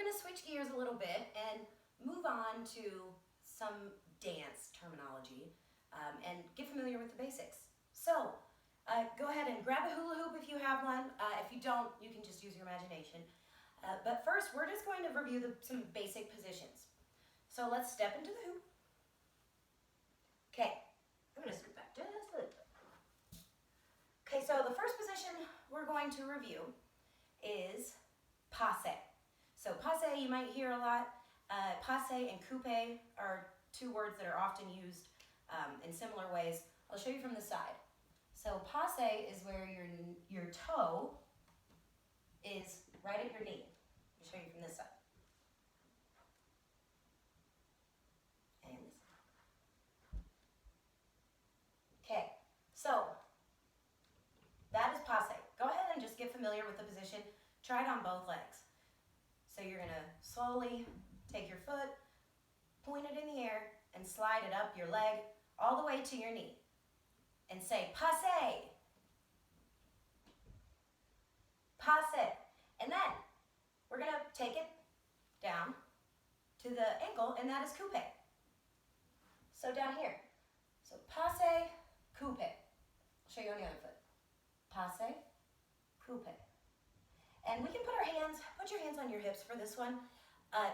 going to switch gears a little bit and move on to some dance terminology and get familiar with the basics. So go ahead and grab a hula hoop if you have one. If you don't, you can just use your imagination. But first, we're just going to review some basic positions. So let's step into the hoop. Okay, I'm going to scoot back just a little bit. Okay, so the first position we're going to review is passe. So passe you might hear a lot. Passe and coupe are two words that are often used in similar ways. I'll show you from the side. So passe is where your toe is right at your knee. I'll show you from this side. And this side. Okay, so that is passe. Go ahead and just get familiar with the position. Try it on both legs. So you're going to slowly take your foot, point it in the air, and slide it up your leg all the way to your knee. And say, passe. Passe. And then we're going to take it down to the ankle, and that is coupe. So down here. So passe, coupe. I'll show you on the other foot. Passe, coupe. And we can put your hands on your hips for this one,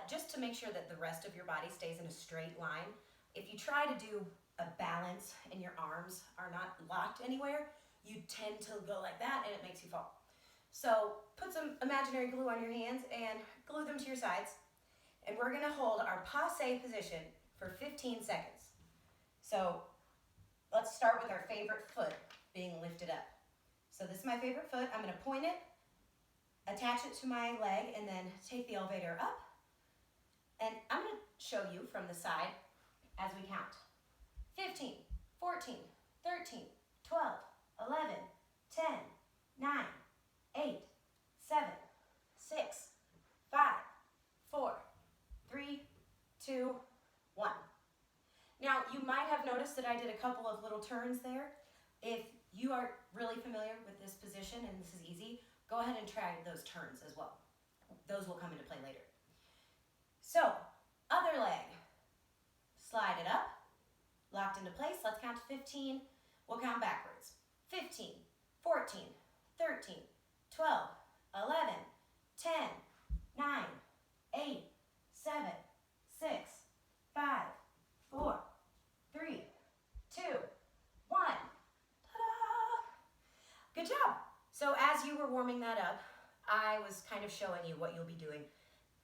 just to make sure that the rest of your body stays in a straight line. If you try to do a balance and your arms are not locked anywhere, you tend to go like that and it makes you fall. So put some imaginary glue on your hands and glue them to your sides. And we're gonna hold our passe position for 15 seconds. So let's start with our favorite foot being lifted up. So this is my favorite foot. I'm gonna point it, attach it to my leg, and then take the elevator up. And I'm gonna show you from the side as we count. 15, 14, 13, 12, 11, 10, 9, 8, 7, 6, 5, 4, 3, 2, 1. Now, you might have noticed that I did a couple of little turns there. If you are really familiar with this position and this is easy, go ahead and try those turns as well. Those will come into play later. So, other leg. Slide it up, locked into place. Let's count to 15. We'll count backwards. 15, 14, 13, 12, 11, 10, 9, 8, 7, 6, 5, 4, 3, 2, 1. Ta-da! Good job. So as you were warming that up, I was kind of showing you what you'll be doing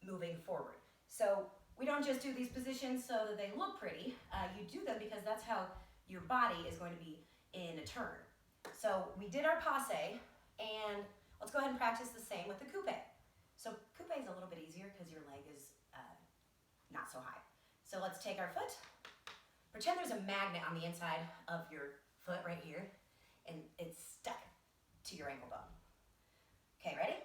moving forward. So we don't just do these positions so that they look pretty. You do them because that's how your body is going to be in a turn. So we did our passe, and let's go ahead and practice the same with the coupe. So coupe is a little bit easier because your leg is not so high. So let's take our foot. Pretend there's a magnet on the inside of your foot right here, and it's stuck to your ankle bone. Okay, ready?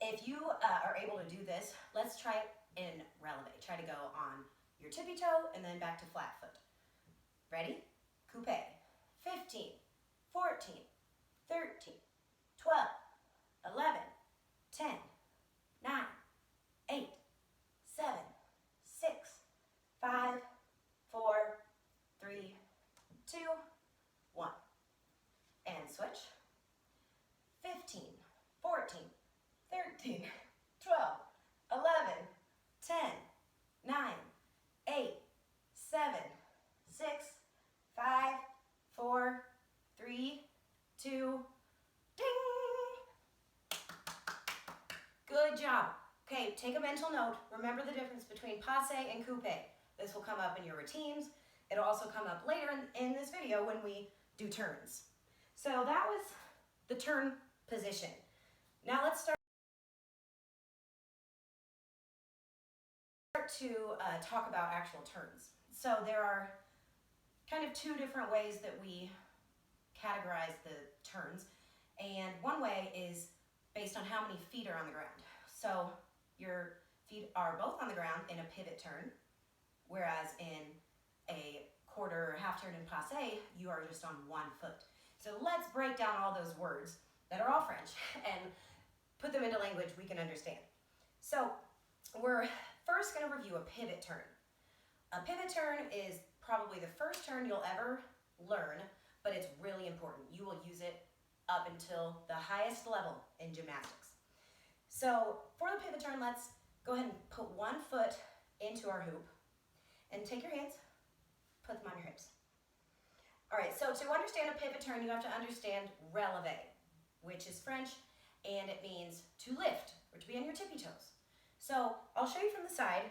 If you are able to do this, let's try it in releve. Try to go on your tippy toe and then back to flat foot. Ready? Coupe. 15, 14, 13, 12, 11, 10, 9, 8, 7, 6, 5, 4, 3, 2, 1. And switch. 15, 14, 13, 12, 11, 10, 9, 8, 7, 6, 5, 4, 3, 2, ding! Good job. Okay, take a mental note. Remember the difference between passe and coupe. This will come up in your routines. It'll also come up later in this video when we do turns. So that was the turn position. Now let's start to talk about actual turns. So there are kind of two different ways that we categorize the turns. And one way is based on how many feet are on the ground. So your feet are both on the ground in a pivot turn, whereas in a quarter or half turn in passe, you are just on one foot. So let's break down all those words that are all French and put them into language we can understand. So we're first going to review a pivot turn. A pivot turn is probably the first turn you'll ever learn, but it's really important. You will use it up until the highest level in gymnastics. So for the pivot turn, let's go ahead and put one foot into our hoop and take your hands, put them on your hips. All right, so to understand a pivot turn, you have to understand relevé, which is French, and it means to lift or to be on your tippy toes. So I'll show you from the side.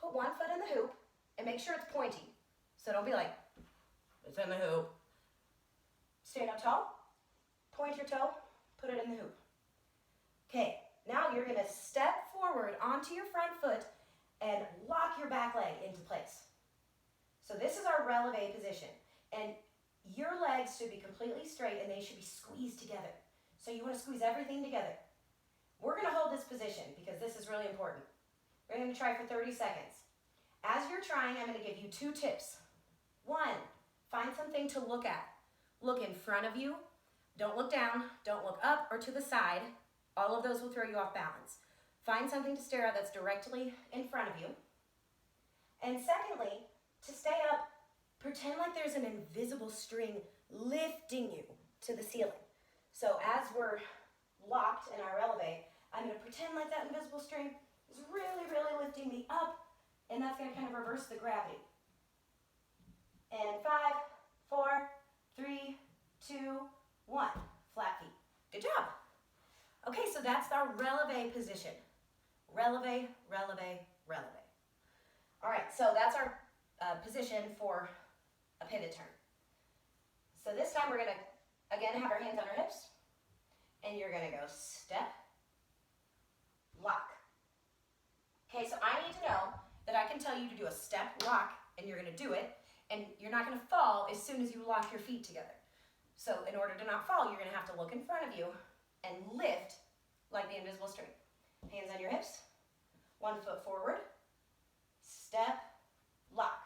Put one foot in the hoop and make sure it's pointy. So don't be like, it's in the hoop. Stand up tall, point your toe, put it in the hoop. Okay, now you're gonna step forward onto your front foot and lock your back leg into place. So this is our relevé position. And your legs should be completely straight and they should be squeezed together. So you wanna squeeze everything together. We're gonna hold this position because this is really important. We're gonna try for 30 seconds. As you're trying, I'm gonna give you 2 tips. 1, find something to look at. Look in front of you. Don't look down, don't look up or to the side. All of those will throw you off balance. Find something to stare at that's directly in front of you. And secondly, to stay up, pretend like there's an invisible string lifting you to the ceiling. So as we're locked in our relevé, I'm gonna pretend like that invisible string is really, really lifting me up, and that's gonna kind of reverse the gravity. And 5, 4, 3, 2, 1. Flat feet. Good job. Okay, so that's our relevé position. Relevé, relevé, relevé. All right, so that's our position for a pivot turn. So this time we're gonna, again, have our hands on our hips, and you're gonna go step, lock. Okay, so I need to know that I can tell you to do a step, lock, and you're gonna do it, and you're not gonna fall as soon as you lock your feet together. So in order to not fall, you're gonna have to look in front of you and lift like the invisible string. Hands on your hips, 1 foot forward, step, lock.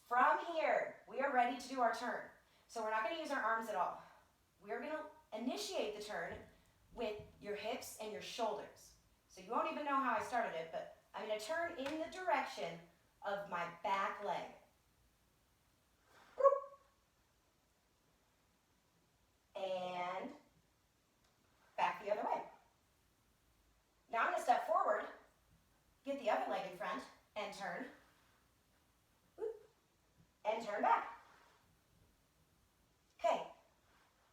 From here, we are ready to do our turn. So we're not gonna use our arms at all. We're gonna initiate the turn with your hips and your shoulders. So you won't even know how I started it, but I'm gonna turn in the direction of my back leg. And back the other way. Now I'm gonna step forward, get the other leg in front, and turn. And turn back. Okay,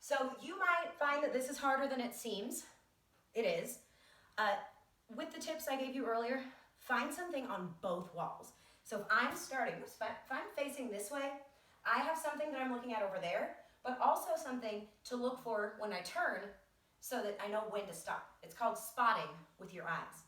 so you might find that this is harder than it seems. It is. With the tips I gave you earlier, find something on both walls. So if I'm starting, if I'm facing this way, I have something that I'm looking at over there, but also something to look for when I turn so that I know when to stop. It's called spotting with your eyes.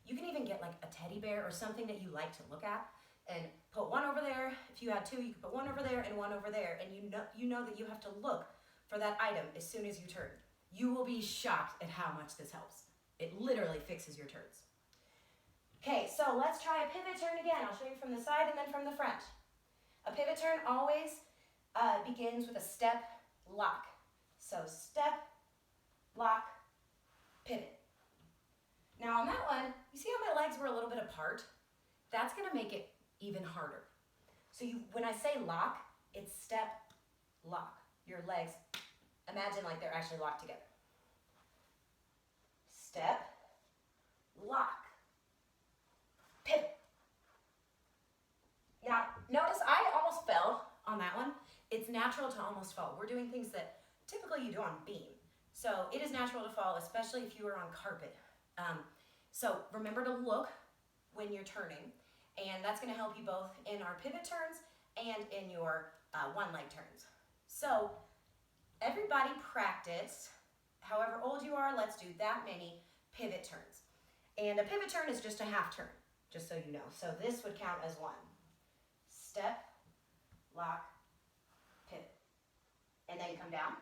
You can even get like a teddy bear or something that you like to look at and put one over there. If you had 2, you could put one over there and one over there, and you know that you have to look for that item as soon as you turn. You will be shocked at how much this helps. It literally fixes your turns. Okay, so let's try a pivot turn again. I'll show you from the side and then from the front. A pivot turn always begins with a step, lock. So step, lock, pivot. Now on that one, you see how my legs were a little bit apart? That's gonna make it even harder. So when I say lock, it's step, lock. Your legs, imagine like they're actually locked together. Step, lock, pivot. Now, notice I almost fell on that one. It's natural to almost fall. We're doing things that typically you do on beam. So it is natural to fall, especially if you are on carpet. So remember to look when you're turning, and that's gonna help you both in our pivot turns and in your one leg turns. So everybody practice, however old you are, let's do that many pivot turns. And a pivot turn is just a half turn, just so you know. So this would count as 1. Step, lock, pivot. And then you come down.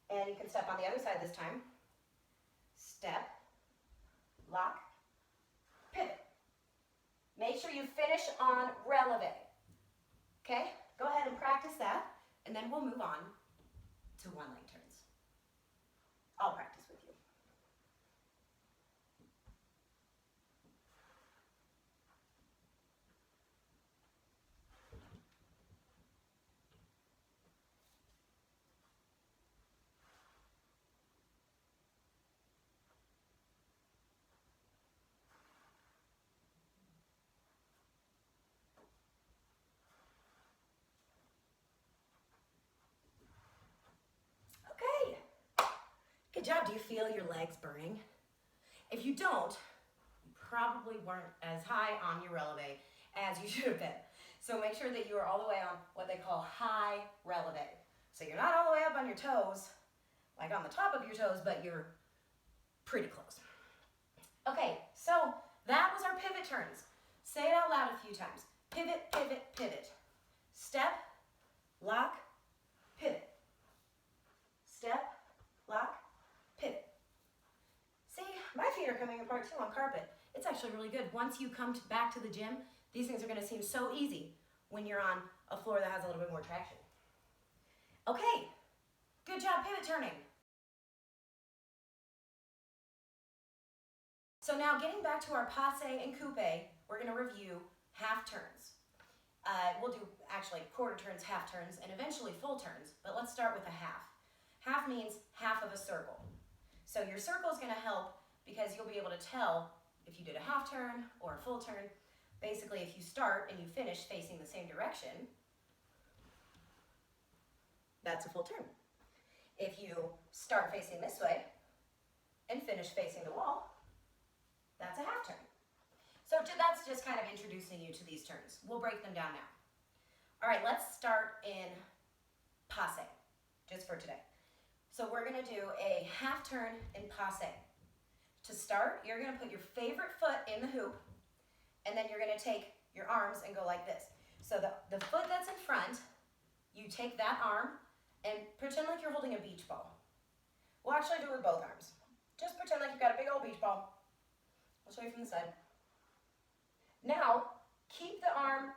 And you can step on the other side this time. Step, lock, pivot. Make sure you finish on relevé. Okay? Go ahead and practice that, and then we'll move on to one leg turns. I'll practice with you. Good job. Do you feel your legs burning? If you don't, you probably weren't as high on your releve as you should have been. So make sure that you are all the way on what they call high releve. So you're not all the way up on your toes, like on the top of your toes, but you're pretty close. Okay, so that was our pivot turns. Say it out loud a few times. Pivot, pivot, pivot. Step, lock, pivot. Step, lock, pivot. See, my feet are coming apart too on carpet. It's actually really good. Once you come back to the gym, these things are going to seem so easy when you're on a floor that has a little bit more traction. Okay, good job pivot turning. So now getting back to our passe and coupe, we're going to review half turns. We'll do actually quarter turns, half turns, and eventually full turns, but let's start with a half. Half means half of a circle. So your circle is going to help because you'll be able to tell if you did a half turn or a full turn. Basically, if you start and you finish facing the same direction, that's a full turn. If you start facing this way and finish facing the wall, that's a half turn. So that's just kind of introducing you to these turns. We'll break them down now. All right, let's start in passe, just for today. So we're gonna do a half turn in passe. To start, you're gonna put your favorite foot in the hoop, and then you're gonna take your arms and go like this. So the foot that's in front, you take that arm and pretend like you're holding a beach ball. We'll actually do it with both arms. Just pretend like you've got a big old beach ball. I'll show you from the side. Now, keep the arm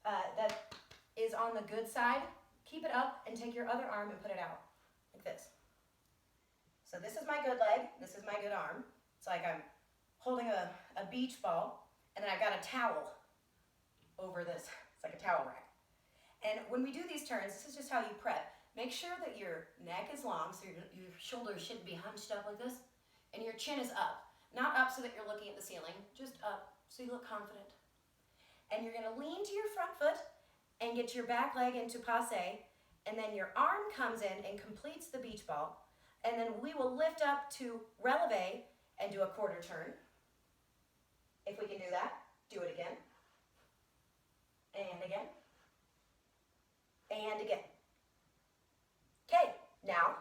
that is on the good side, keep it up and take your other arm and put it out, like this. So this is my good leg, this is my good arm. It's like I'm holding a beach ball, and then I've got a towel over this. It's like a towel rack. And when we do these turns, this is just how you prep. Make sure that your neck is long, so your shoulders shouldn't be hunched up like this, and your chin is up. Not up so that you're looking at the ceiling, just up so you look confident. And you're gonna lean to your front foot and get your back leg into passe, and then your arm comes in and completes the beach ball, and then we will lift up to releve and do a quarter turn. If we can do that, do it again. And again. And again. Okay, now,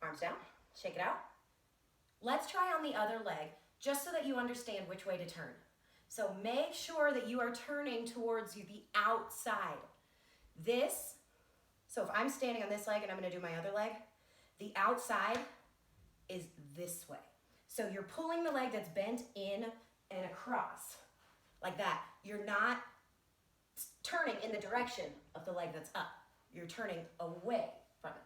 arms down, shake it out. Let's try on the other leg, just so that you understand which way to turn. So make sure that you are turning towards the outside. So if I'm standing on this leg and I'm gonna do my other leg, the outside is this way. So you're pulling the leg that's bent in and across, like that. You're not turning in the direction of the leg that's up. You're turning away from it.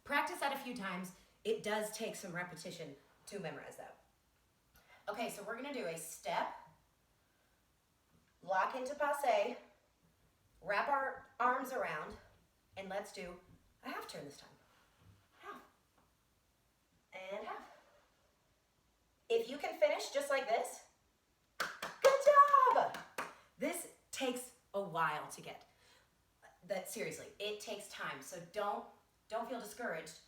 Practice that a few times. It does take some repetition to memorize that. Okay, so we're gonna do a step, lock into passe, wrap our arms around, and let's do a half turn this time. Half. And half. If you can finish just like this, good job! This takes a while to get. Seriously, it takes time, so don't feel discouraged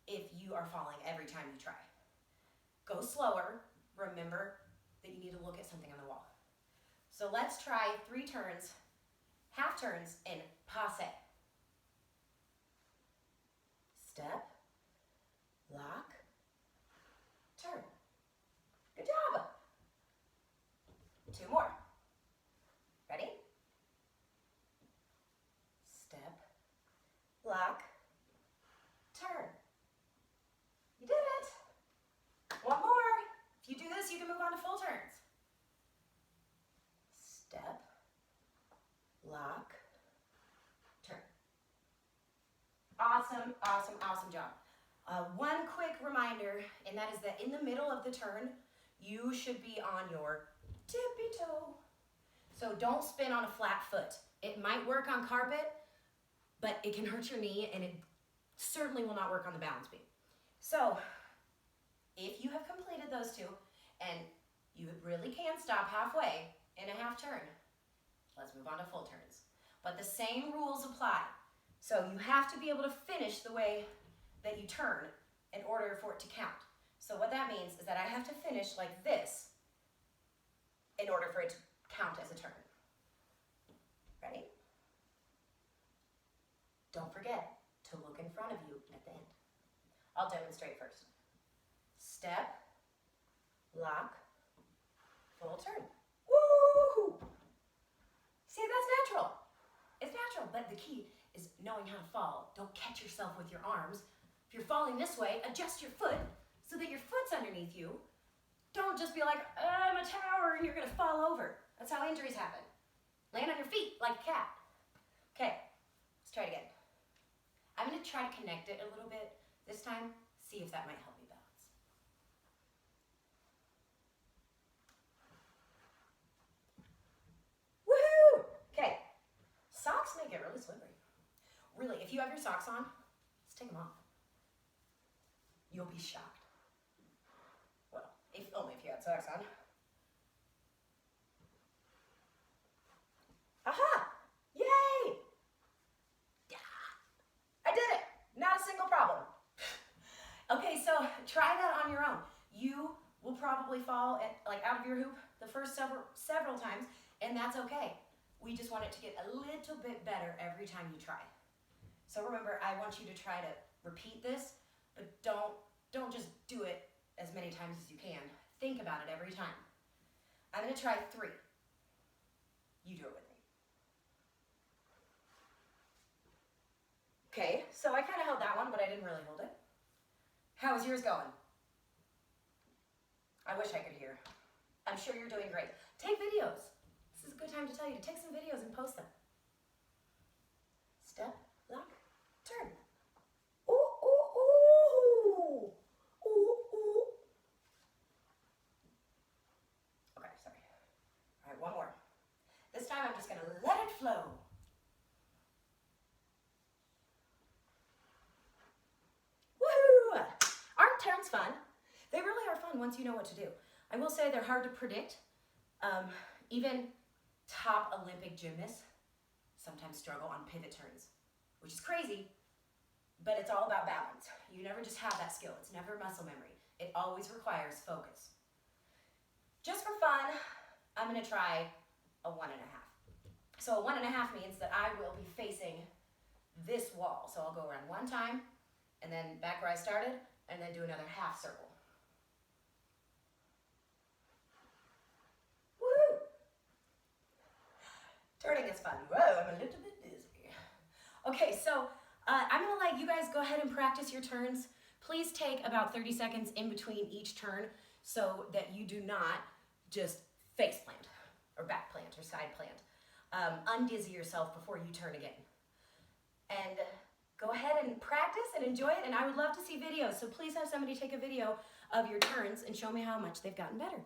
if you are falling every time you try. Go slower. Remember that you need to look at something on the wall. So let's try 3 turns, half turns in passe. Step, lock, turn. Good job. 2 more. Ready? Step, lock, turn. You did it. 1 more. If you do this, you can move on to full turns. Step, lock, turn. Awesome, awesome, awesome job. One quick reminder, and that is that in the middle of the turn, you should be on your tippy toe. So don't spin on a flat foot. It might work on carpet, but it can hurt your knee, and it certainly will not work on the balance beam. So if you have completed those 2, and you really can stop halfway in a half turn, let's move on to full turns. But the same rules apply. So you have to be able to finish the way that you turn in order for it to count. So what that means is that I have to finish like this in order for it to count as a turn. Ready? Don't forget to look in front of you at the end. I'll demonstrate first. Step, lock, full turn. Woo! See, that's natural. It's natural, but the key is knowing how to fall. Don't catch yourself with your arms. If you're falling this way, adjust your foot so that your foot's underneath you. Don't just be like, I'm a tower, and you're gonna fall over. That's how injuries happen. Land on your feet like a cat. Okay, let's try it again. I'm gonna try to connect it a little bit this time, see if that might help me balance. Woohoo! Okay, socks make it really slippery. Really, if you have your socks on, let's take them off. You'll be shocked. Well, only if you had socks on. Aha! Yay! Yeah. I did it! Not a single problem. Okay, so try that on your own. You will probably fall out of your hoop the first several times, and that's okay. We just want it to get a little bit better every time you try. So remember, I want you to try to repeat this, but don't just do it as many times as you can. Think about it every time. I'm gonna try 3. You do it with me. Okay, so I kind of held that one, but I didn't really hold it. How is yours going? I wish I could hear. I'm sure you're doing great. Take videos. This is a good time to tell you to take some videos and post them. Step, lock, turn. Ooh, ooh, ooh. Ooh, ooh. Okay, sorry. All right, one more. This time I'm just gonna let it flow. Woohoo! Aren't turns fun? They really are fun once you know what to do. I will say they're hard to predict. Even top Olympic gymnasts sometimes struggle on pivot turns, which is crazy, but it's all about balance. You never just have that skill. It's never muscle memory. It always requires focus. Just for fun, I'm gonna try a 1.5. So a 1.5 means that I will be facing this wall. So I'll go around one time, and then back where I started, and then do another half circle. Woo! Turning is fun. Whoa, I'm a little bit dizzy. Okay, so I'm gonna let you guys go ahead and practice your turns. Please take about 30 seconds in between each turn so that you do not just face plant or back plant or side plant. Undizzy yourself before you turn again. And go ahead and practice and enjoy it, and I would love to see videos, so please have somebody take a video of your turns and show me how much they've gotten better.